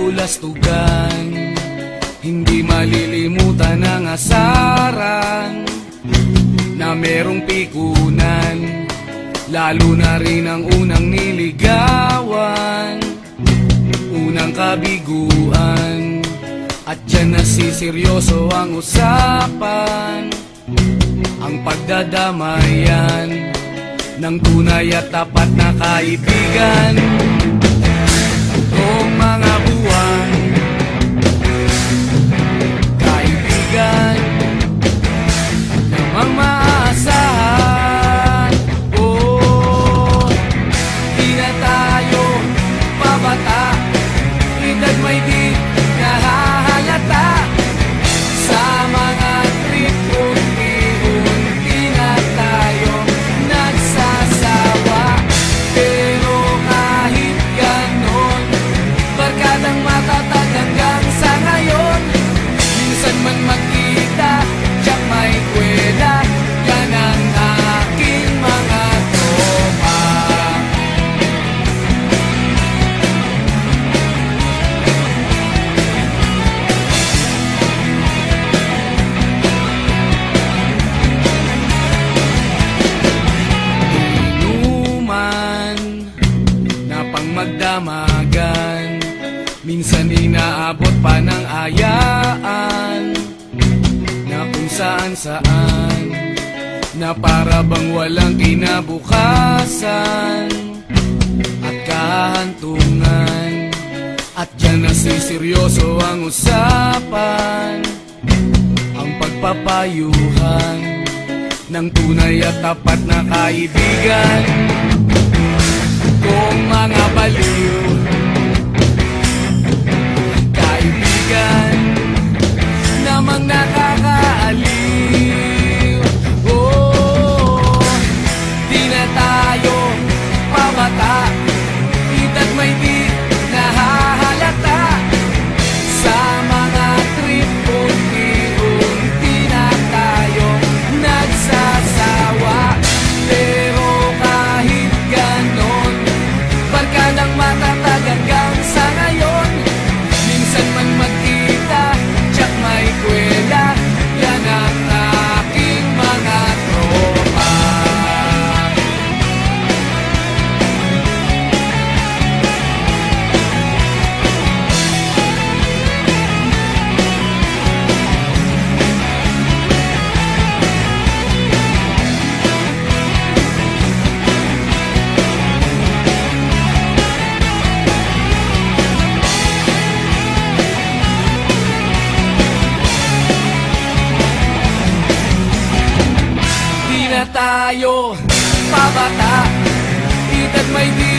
lulastugan, hindi malilimutan ang asaran na merong pikunan, lalo na rin ang unang niligawan, unang kabiguan. At dyan nasiseryoso ang usapan, ang pagdadamayan ng tunay at tapat na kaibigan. Kung mga buwan, kaibigan namang maasahan. Oh, di na tayo pabata, edad may di nahahalata. Sa mga trip unti-unti na tayo nagsasawa. Pero kahit ganon, barkadang matatag hanggang sa ngayon. Minsan man magkita, tiyak may kwela, yan ang aking mga tropa. Inuman na pang magdamagan, minsan inaabot pa ng ayaan, na kung saan-saan, na para bang walang kinabukasan at kahantungan. At dyan nasiseryoso ang usapan, ang pagpapayuhan ng tunay at tapat na kaibigan. Kung mga baliw, kaibigan namang nakakaaliw. Oh, di na tayo pabata, edad may di nahahalata. Sa mga trip unti-unti na tayo nagsasawa. Pero kahit ganon, barkadang matatag hanggang sa ngayon. Minsan man magkita, tiyak may kwela, yan ang aking mga tropa. Di na tayo pabata, edad may di